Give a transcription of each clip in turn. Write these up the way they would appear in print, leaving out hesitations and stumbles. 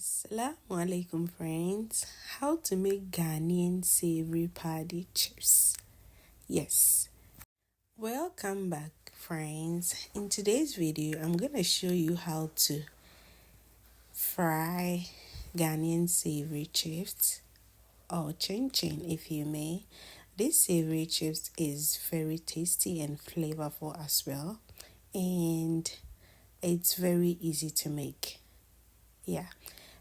Assalamu alaikum friends. How to make Ghanaian savory paddy chips. Yes. Welcome back friends. In today's video, I'm going to show you how to fry Ghanaian savory chips or chin chin if you may. This savory chips is very tasty and flavorful as well, and it's very easy to make. Yeah.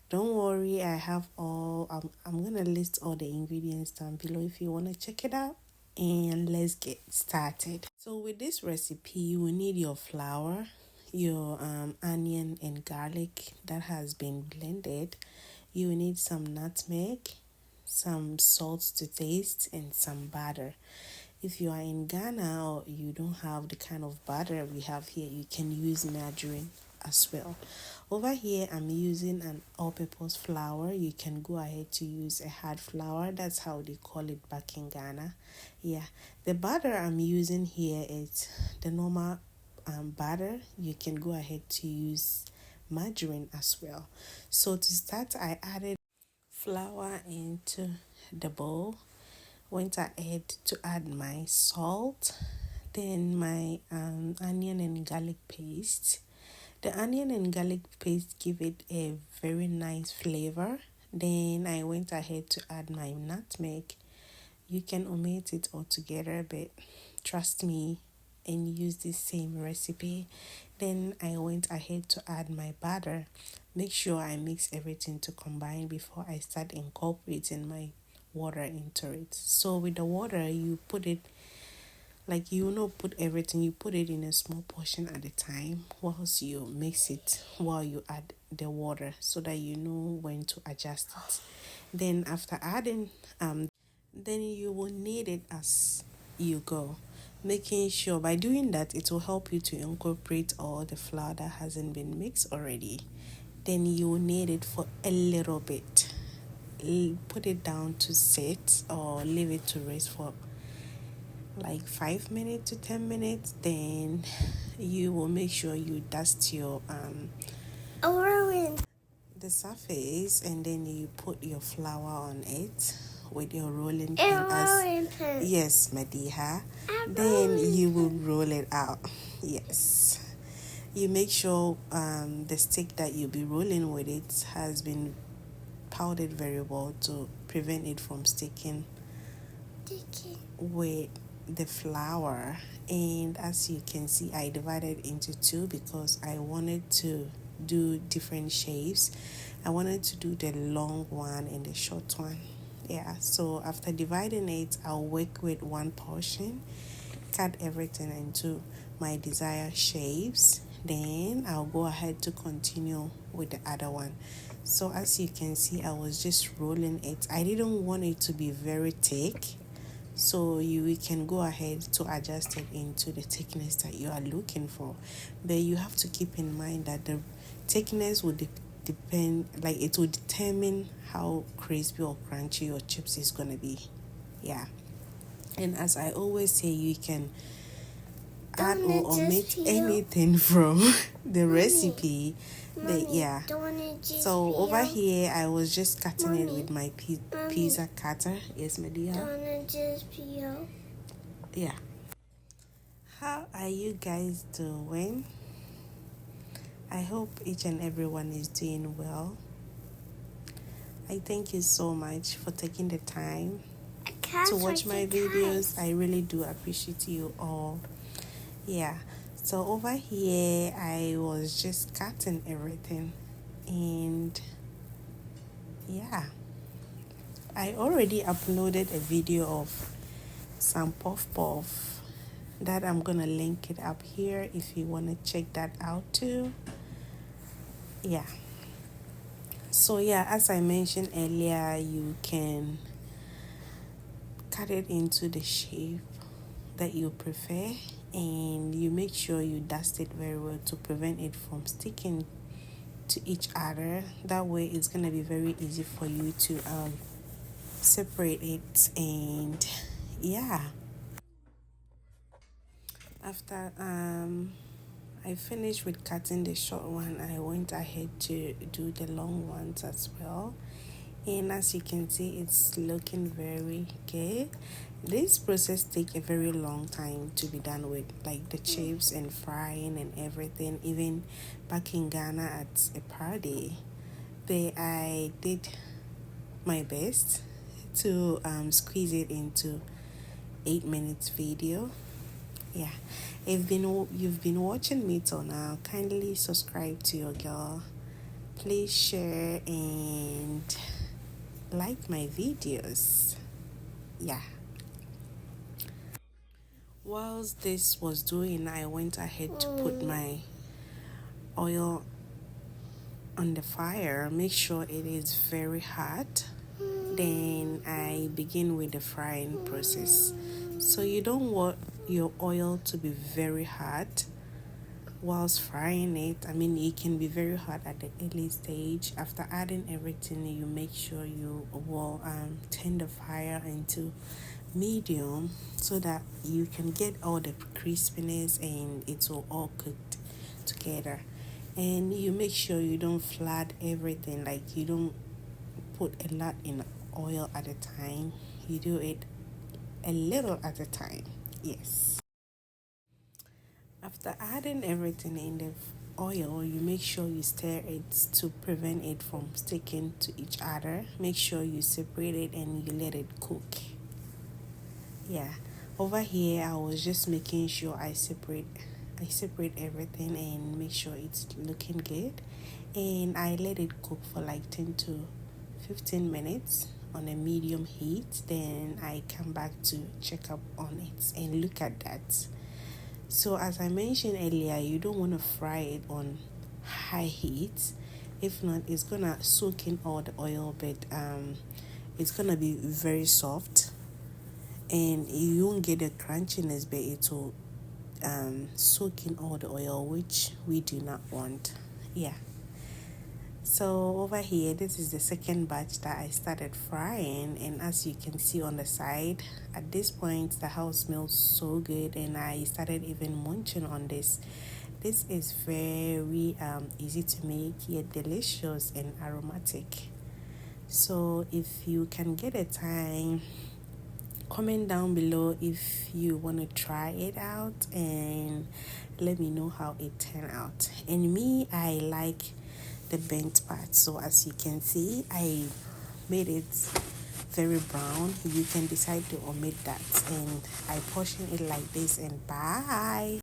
Don't worry, I have I'm going to list all the ingredients down below if you want to check it out. And let's get started. So with this recipe, you will need your flour, your onion and garlic that has been blended. You will need some nutmeg, some salt to taste, and some butter. If you are in Ghana or you don't have the kind of butter we have here, you can use margarine as well. Over here, I'm using an all-purpose flour. You can go ahead to use a hard flour. That's how they call it back in Ghana. Yeah, the butter I'm using here is the normal butter. You can go ahead to use margarine as well. So to start, I added flour into the bowl. Went ahead to add my salt, then my onion and garlic paste. The onion and garlic paste give it a very nice flavor. Then I went ahead to add my nutmeg. You can omit it altogether, but trust me and use the same recipe. Then I went ahead to add my butter. Make sure I mix everything to combine before I start incorporating my water into it. So with the water, you put it like you not put everything, you put it in a small portion at a time whilst you mix it while you add the water so that you know when to adjust it. Then after adding then you will knead it as you go, making sure by doing that it will help you to incorporate all the flour that hasn't been mixed already. Then you will knead it for a little bit. Put it down to sit or leave it to rest for like 5 minutes to 10 minutes. Then you will make sure you dust your the surface, and then you put your flour on it with your rolling pin. Yes, Madiha. Then you will roll it out. Yes, you make sure the stick that you'll be rolling with it has been powdered very well to prevent it from sticking with the flour. And as you can see, I divided into two because I wanted to do different shapes. I wanted to do the long one and the short one. Yeah, so after dividing it, I'll work with one portion, cut everything into my desired shapes. Then I'll go ahead to continue with the other one. So as you can see, I was just rolling it. I didn't want it to be very thick, so you can go ahead to adjust it into the thickness that you are looking for. But you have to keep in mind that the thickness will depend, like it will determine how crispy or crunchy your chips is gonna be. Yeah, and as I always say, you can add or omit anything from the recipe. But yeah, so over here I was just cutting it with my pizza cutter. Yes, Media. Yeah. How are you guys doing? I hope each and everyone is doing well. I thank you so much for taking the time to watch my videos. I really do appreciate you all. Yeah, so over here I was just cutting everything, and yeah, I already uploaded a video of some puff that I'm gonna link it up here if you want to check that out too. Yeah, so yeah, as I mentioned earlier, you can cut it into the shape that you prefer, and you make sure you dust it very well to prevent it from sticking to each other. That way it's going to be very easy for you to separate it. And yeah, after I finished with cutting the short one. I went ahead to do the long ones as well. And as you can see, it's looking very good. This process take a very long time to be done with, like the chips and frying and everything. Even back in Ghana at a party, I did my best to squeeze it into 8 minutes video. Yeah, if you've been watching me till now, kindly subscribe to your girl. Please share and like my videos. Yeah. Whilst this was doing, I went ahead to put my oil on the fire. Make sure it is very hot. Then I begin with the frying process. So you don't want your oil to be very hot whilst frying it. I mean, it can be very hot at the early stage. After adding everything, you make sure you will turn the fire into medium so that you can get all the crispiness and it will all cooked together. And you make sure you don't flood everything, like you don't put a lot in oil at a time. You do it a little at a time. Yes. After adding everything in the oil, you make sure you stir it to prevent it from sticking to each other. Make sure you separate it and you let it cook. Yeah. Over here, I was just making sure I separate everything and make sure it's looking good. And I let it cook for like 10 to 15 minutes on a medium heat. Then I come back to check up on it and look at that. So as I mentioned earlier, you don't want to fry it on high heat. If not, it's gonna soak in all the oil, but it's gonna be very soft and you won't get the crunchiness, but it will soak in all the oil, which we do not want. Yeah. So over here, this is the second batch that I started frying, and as you can see on the side, at this point the house smells so good and I started even munching on this. This is very easy to make, yet delicious and aromatic. So if you can get a time, comment down below if you want to try it out and let me know how it turned out. And me, I like the burnt part, so as you can see, I made it very brown. You can decide to omit that, and I portion it like this, and bye.